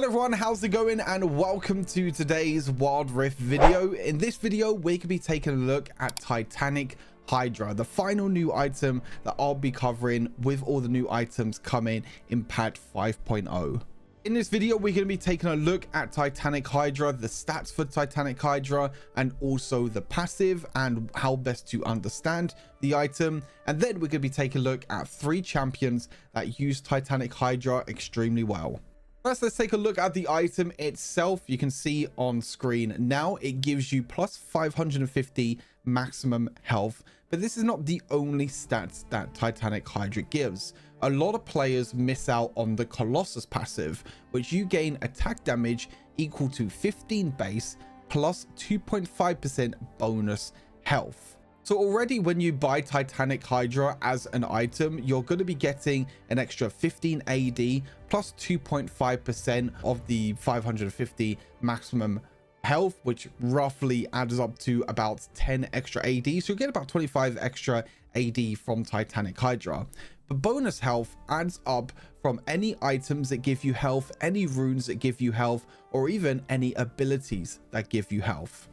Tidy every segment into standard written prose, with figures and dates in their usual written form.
Hello everyone, how's it going, and welcome to today's Wild Rift video. In this video we could be taking a look at Titanic Hydra, the final new item that I'll be covering with all the new items coming in patch 5.0. In this video we're going to be taking a look at Titanic Hydra, the stats for Titanic Hydra, and also the passive and how best to understand the item. And then we're going to be taking a look at 3 champions that use Titanic Hydra extremely well. First, let's take a look at the item itself. You can see on screen now it gives you plus 550 maximum health, but this is not the only stats that Titanic Hydra gives. A lot of players miss out on the Colossus passive, which you gain attack damage equal to 15 base plus 2.5% bonus health. So already when you buy Titanic Hydra as an item, you're going to be getting an extra 15 AD plus 2.5% of the 550 maximum health, which roughly adds up to about 10 extra AD. So you get about 25 extra AD from Titanic Hydra. But bonus health adds up from any items that give you health, any runes that give you health, or even any abilities that give you health.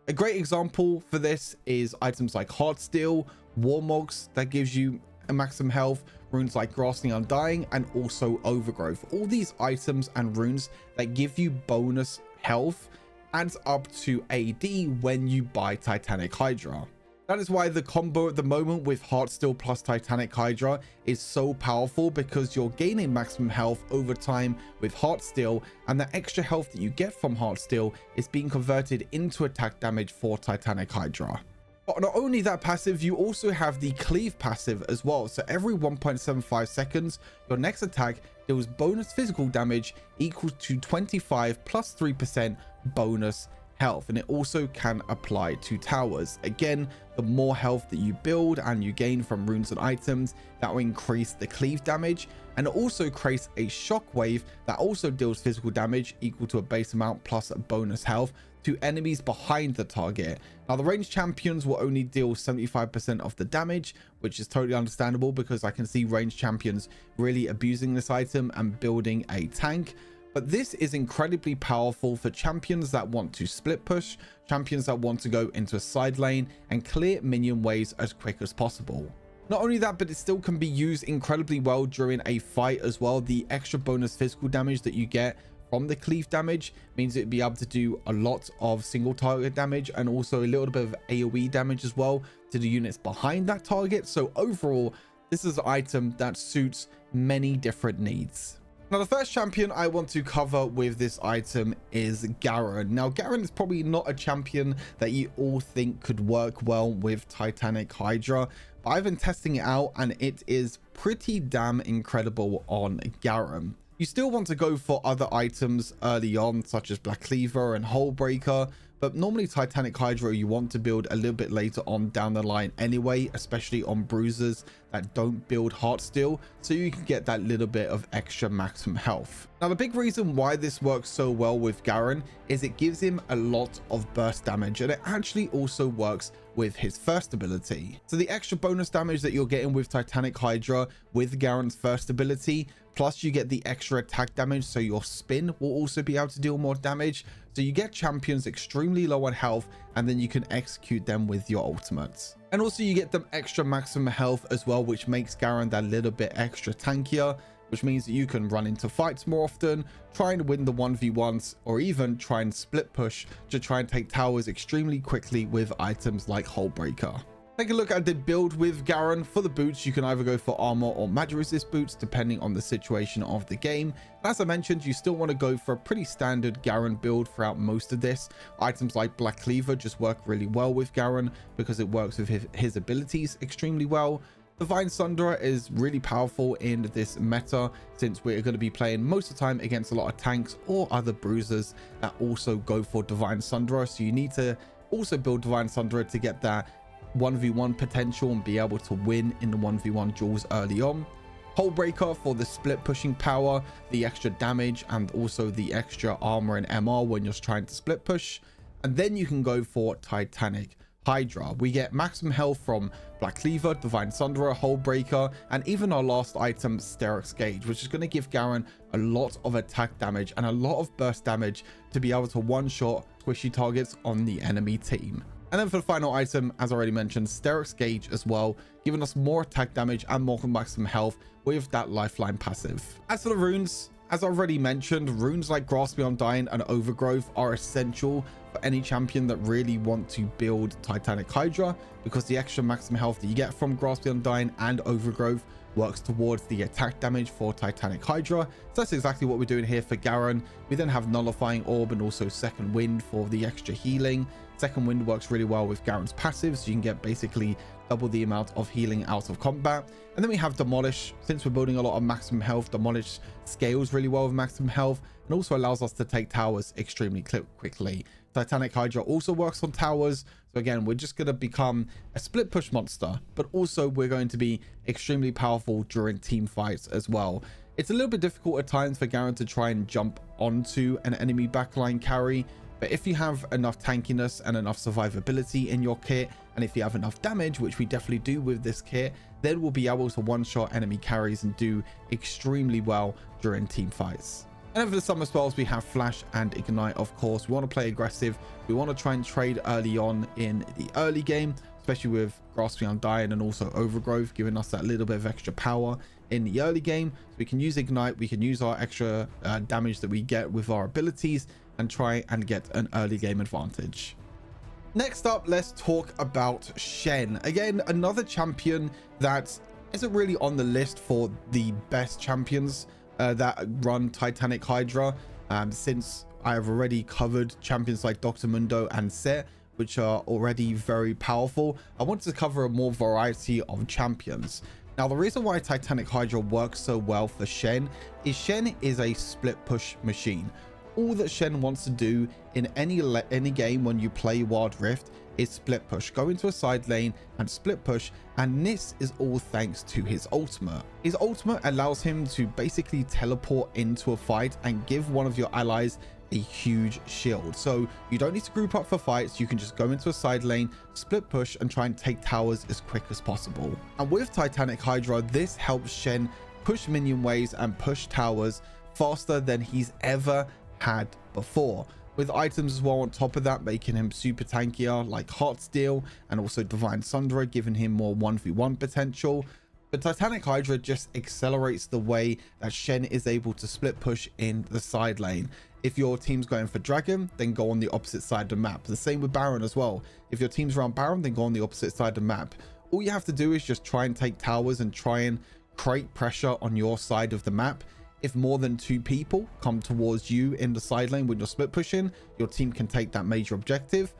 A great example for this is items like Heartsteel, Warmogs that gives you a maximum health, runes like Grasping Undying, and also Overgrowth. All these items and runes that give you bonus health adds up to AD when you buy Titanic Hydra. That is why the combo at the moment with Heartsteel plus Titanic Hydra is so powerful, because you're gaining maximum health over time with Heartsteel, and the extra health that you get from Heartsteel is being converted into attack damage for Titanic Hydra. But not only that passive, you also have the Cleave passive as well. So every 1.75 seconds, your next attack deals bonus physical damage equal to 25 plus 3% bonus health, and it also can apply to towers. Again, the more health that you build and you gain from runes and items, that will increase the cleave damage, and it also creates a shockwave that also deals physical damage equal to a base amount plus a bonus health to enemies behind the target. Now the ranged champions will only deal 75% of the damage, which is totally understandable because I can see ranged champions really abusing this item and building a tank. But this is incredibly powerful for champions that want to split push, champions that want to go into a side lane and clear minion waves as quick as possible. Not only that, but it still can be used incredibly well during a fight as well. The extra bonus physical damage that you get from the cleave damage means it'd be able to do a lot of single target damage and also a little bit of AoE damage as well to the units behind that target. So overall, this is an item that suits many different needs. Now, the first champion I want to cover with this item is Garen. Now, Garen is probably not a champion that you all think could work well with Titanic Hydra, but I've been testing it out and it is pretty damn incredible on Garen. You still want to go for other items early on, such as Black Cleaver and Hullbreaker, but normally Titanic Hydra you want to build a little bit later on down the line anyway, especially on bruisers that don't build Heartsteel, so you can get that little bit of extra maximum health. Now, the big reason why this works so well with Garen is it gives him a lot of burst damage, and it actually also works with his first ability. So the extra bonus damage that you're getting with Titanic Hydra with Garen's first ability, plus you get the extra attack damage, so your spin will also be able to deal more damage. So you get champions extremely low on health, and then you can execute them with your ultimates. And also you get them extra maximum health as well, which makes Garen that little bit extra tankier, which means that you can run into fights more often, try and win the 1v1s, or even try and split push to try and take towers extremely quickly with items like Hullbreaker. Take a look at the build with Garen. For the boots, you can either go for armor or magic resist boots depending on the situation of the game. As I mentioned, you still want to go for a pretty standard Garen build throughout most of this. Items like Black Cleaver just work really well with Garen because it works with his abilities extremely well. Divine Sunderer is really powerful in this meta, since we're going to be playing most of the time against a lot of tanks or other bruisers that also go for Divine Sunderer. So you need to also build Divine Sunderer to get that 1v1 potential and be able to win in the 1v1 duels early on. Hullbreaker for the split pushing power, the extra damage, and also the extra armor and MR when you're trying to split push. And then you can go for Titanic Hydra. We get maximum health from Black Cleaver, Divine Sunderer, Hold Breaker, and even our last item, Sterix Gauge, which is going to give Garen a lot of attack damage and a lot of burst damage to be able to one-shot squishy targets on the enemy team. And then for the final item, as I already mentioned, Sterix Gauge as well, giving us more attack damage and more maximum health with that lifeline passive. As for the runes, as I already mentioned, runes like Grasp Beyond Dying and Overgrowth are essential for any champion that really want to build Titanic Hydra, because the extra maximum health that you get from Grasp Beyond Dying and Overgrowth works towards the attack damage for Titanic Hydra. So that's exactly what we're doing here for Garen. We then have Nullifying Orb and also Second Wind for the extra healing. Second Wind works really well with Garen's passive, so you can get basically double the amount of healing out of combat. And then we have Demolish. Since we're building a lot of maximum health, Demolish scales really well with maximum health and also allows us to take towers extremely quickly. Titanic Hydra also works on towers, so again, we're just going to become a split push monster, but also we're going to be extremely powerful during team fights as well. It's a little bit difficult at times for Garen to try and jump onto an enemy backline carry, but if you have enough tankiness and enough survivability in your kit, and if you have enough damage, which we definitely do with this kit, then we'll be able to one-shot enemy carries and do extremely well during team fights. And then for the summer spells, we have Flash and Ignite, of course. We want to play aggressive. We want to try and trade early on in the early game, especially with Grasp Beyond Dying and also Overgrowth, giving us that little bit of extra power in the early game. So we can use Ignite, we can use our extra damage that we get with our abilities and try and get an early game advantage. Next up, let's talk about Shen. Again, another champion that isn't really on the list for the best champions that run Titanic Hydra, since I have already covered champions like Dr. Mundo and Set, which are already very powerful. I wanted to cover a more variety of champions. Now, the reason why Titanic Hydra works so well for Shen is a split push machine. All that Shen wants to do in any game when you play Wild Rift is split push, go into a side lane and split push, and this is all thanks to his ultimate. His ultimate allows him to basically teleport into a fight and give one of your allies a huge shield. So you don't need to group up for fights, you can just go into a side lane, split push, and try and take towers as quick as possible. And with Titanic Hydra, this helps Shen push minion waves and push towers faster than he's ever had before, with items as well on top of that, making him super tankier like Heartsteel and also Divine Sunderer, giving him more 1v1 potential. But Titanic Hydra just accelerates the way that Shen is able to split push in the side lane. If your team's going for Dragon, then go on the opposite side of the map. The same with Baron as well. If your team's around Baron, then go on the opposite side of the map. All you have to do is just try and take towers and try and create pressure on your side of the map. If more than 2 people come towards you in the side lane when you're split pushing, your team can take that major objective.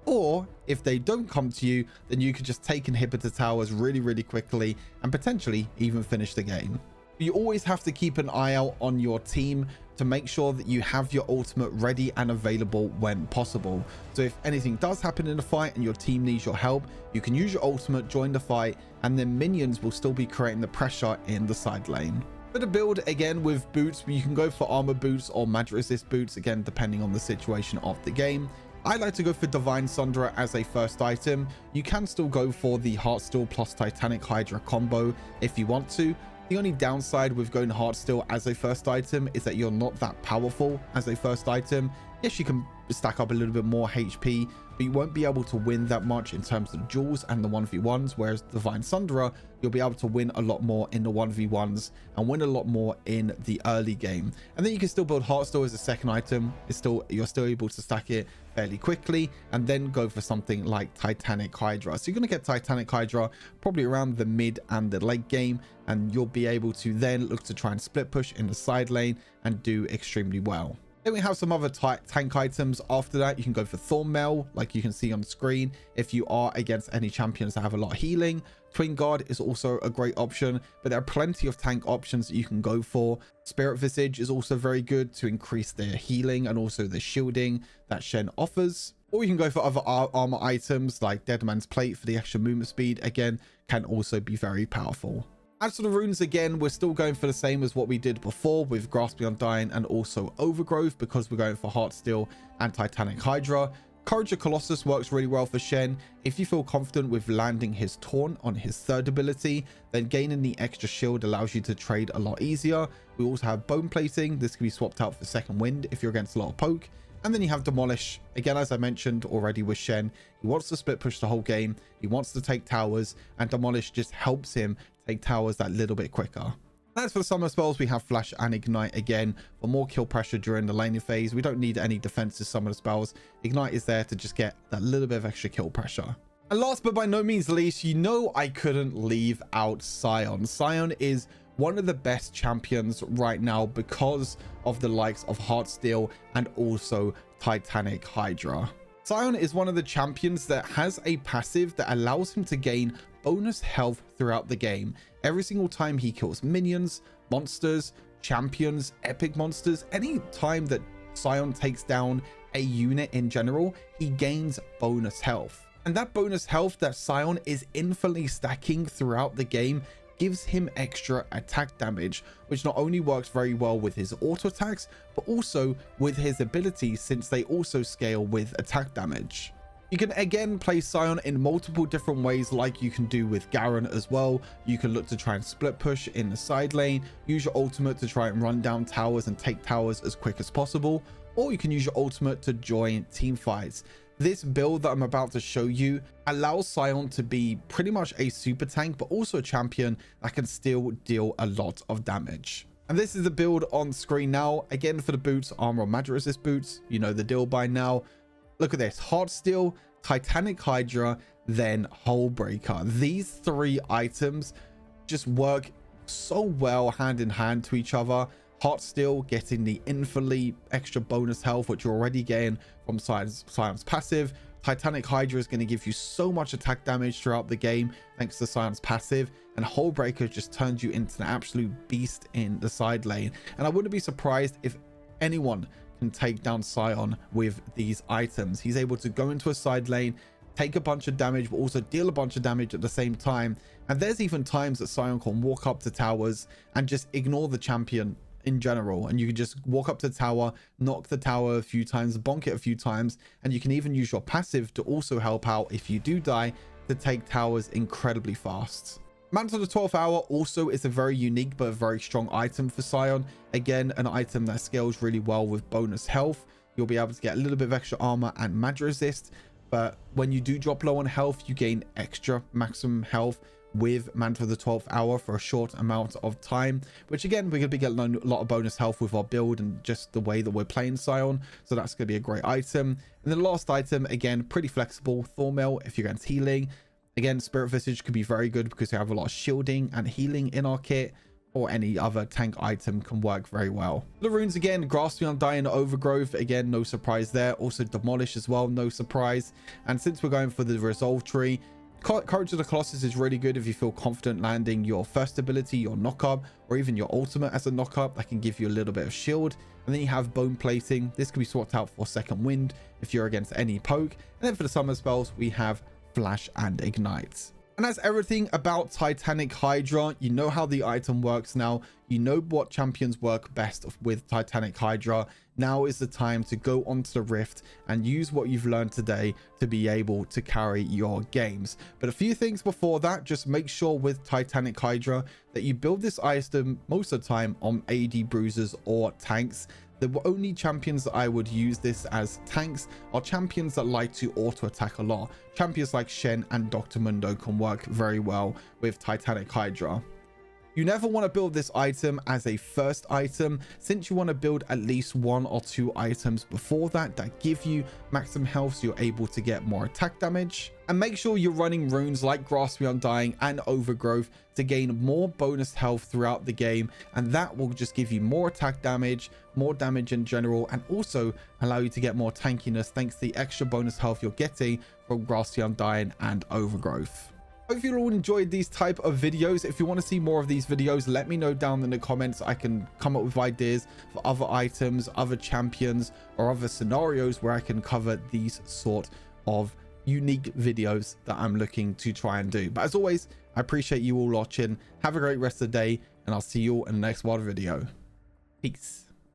Or if they don't come to you, then you can just take inhibitor towers really quickly and potentially even finish the game. You always have to keep an eye out on your team to make sure that you have your ultimate ready and available when possible. So if anything does happen in a fight and your team needs your help, you can use your ultimate, join the fight, and then minions will still be creating the pressure in the side lane. For the build, again, with boots, you can go for armor boots or magic resist boots, again, depending on the situation of the game. I like to go for Divine Sunderer as a first item. You can still go for the Heartsteel plus Titanic Hydra combo if you want to. The only downside with going Heartsteel as a first item is that you're not that powerful as a first item. Yes, you can stack up a little bit more HP, but you won't be able to win that much in terms of duels and the 1v1s, whereas Divine Sunderer, you'll be able to win a lot more in the 1v1s and win a lot more in the early game. And then you can still build Heartsteel as a second item. You're still able to stack it fairly quickly and then go for something like Titanic Hydra. So you're going to get Titanic Hydra probably around the mid and the late game, and you'll be able to then look to try and split push in the side lane and do extremely well. Then we have some other tank items. After that, you can go for Thornmail, like you can see on the screen, if you are against any champions that have a lot of healing. Twin Guard is also a great option, but there are plenty of tank options that you can go for. Spirit Visage is also very good to increase their healing and also the shielding that Shen offers. Or you can go for other armor items like Deadman's Plate for the extra movement speed, again, can also be very powerful. As for the runes, again, we're still going for the same as what we did before with Grasp Beyond Dying and also Overgrowth, because we're going for Heartsteel and Titanic Hydra. Courage of Colossus works really well for Shen. If you feel confident with landing his taunt on his third ability, then gaining the extra shield allows you to trade a lot easier. We also have bone plating. This can be swapped out for second wind if you're against a lot of poke. And then you have demolish. Again, as I mentioned already with Shen, he wants to split push the whole game. He wants to take towers, and demolish just helps him take towers that little bit quicker. As for the summer spells, we have Flash and Ignite again for more kill pressure during the laning phase. We don't need any defensive summoner spells. Ignite is there to just get that little bit of extra kill pressure. And last but by no means least, you know I couldn't leave out Sion. Sion is one of the best champions right now because of the likes of Heartsteel and also Titanic Hydra. Sion is one of the champions that has a passive that allows him to gain bonus health throughout the game. Every single time he kills minions, monsters, champions, epic monsters, any time that Sion takes down a unit in general, he gains bonus health. And that bonus health that Sion is infinitely stacking throughout the game gives him extra attack damage, which not only works very well with his auto attacks, but also with his abilities, since they also scale with attack damage. You can again play Sion in multiple different ways, like you can do with Garen as well. You can look to try and split push in the side lane, use your ultimate to try and run down towers and take towers as quick as possible, or you can use your ultimate to join team fights. This build that I'm about to show you allows Sion to be pretty much a super tank, but also a champion that can still deal a lot of damage. And this is the build on screen now. Again, for the boots, armor and magic resist boots, you know the deal by now. Look at this: Heartsteel, Titanic Hydra, then Hullbreaker. These three items just work so well hand in hand to each other. Heartsteel getting the infinitely extra bonus health, which you're already getting from Sion's passive. Titanic Hydra is going to give you so much attack damage throughout the game thanks to Sion's passive, and Hullbreaker just turns you into an absolute beast in the side lane. And I wouldn't be surprised if anyone can take down Sion with these items. He's able to go into a side lane, take a bunch of damage, but also deal a bunch of damage at the same time. And there's even times that Sion can walk up to towers and just ignore the champion in general, and you can just walk up to the tower, knock the tower a few times, bonk it a few times, and you can even use your passive to also help out if you do die, to take towers incredibly fast. Mantle of the 12th Hour also is a very unique but a very strong item for Sion. Again, an item that scales really well with bonus health. You'll be able to get a little bit of extra armor and magic resist, but when you do drop low on health, you gain extra maximum health with Mantle of the 12th Hour for a short amount of time, which again, we're going to be getting a lot of bonus health with our build and just the way that we're playing Sion, so that's going to be a great item. And the last item, again, pretty flexible, Thornmail if you're against healing. Again, Spirit Visage could be very good because we have a lot of shielding and healing in our kit, or any other tank item can work very well. The runes again, Grasp the Undying, Overgrowth, again, no surprise there. Also Demolish as well, no surprise. And since we're going for the Resolve tree, Courage of the Colossus is really good if you feel confident landing your first ability, your knock-up, or even your ultimate as a knock-up. That can give you a little bit of shield. And then you have Bone Plating. This can be swapped out for Second Wind if you're against any poke. And then for the summer spells, we have Flash and Ignite. And that's everything about Titanic Hydra. You know how the item works now. You know what champions work best with Titanic Hydra. Now is the time to go onto the Rift and use what you've learned today to be able to carry your games. But a few things before that, just make sure with Titanic Hydra that you build this item most of the time on AD bruisers or tanks. The only champions that I would use this as tanks are champions that like to auto attack a lot. Champions like Shen and Dr. Mundo can work very well with Titanic Hydra. You never want to build this item as a first item, since you want to build at least 1 or 2 items before that give you maximum health, so you're able to get more attack damage. And make sure you're running runes like Grasp the Undying and Overgrowth to gain more bonus health throughout the game, and that will just give you more attack damage, more damage in general, and also allow you to get more tankiness thanks to the extra bonus health you're getting from Grasp the Undying and Overgrowth. Hope you all enjoyed these type of videos. If you want to see more of these videos, let me know down in the comments. I can come up with ideas for other items, other champions, or other scenarios where I can cover these sort of unique videos that I'm looking to try and do. But as always, I appreciate you all watching. Have a great rest of the day, and I'll see you all in the next wild video. Peace.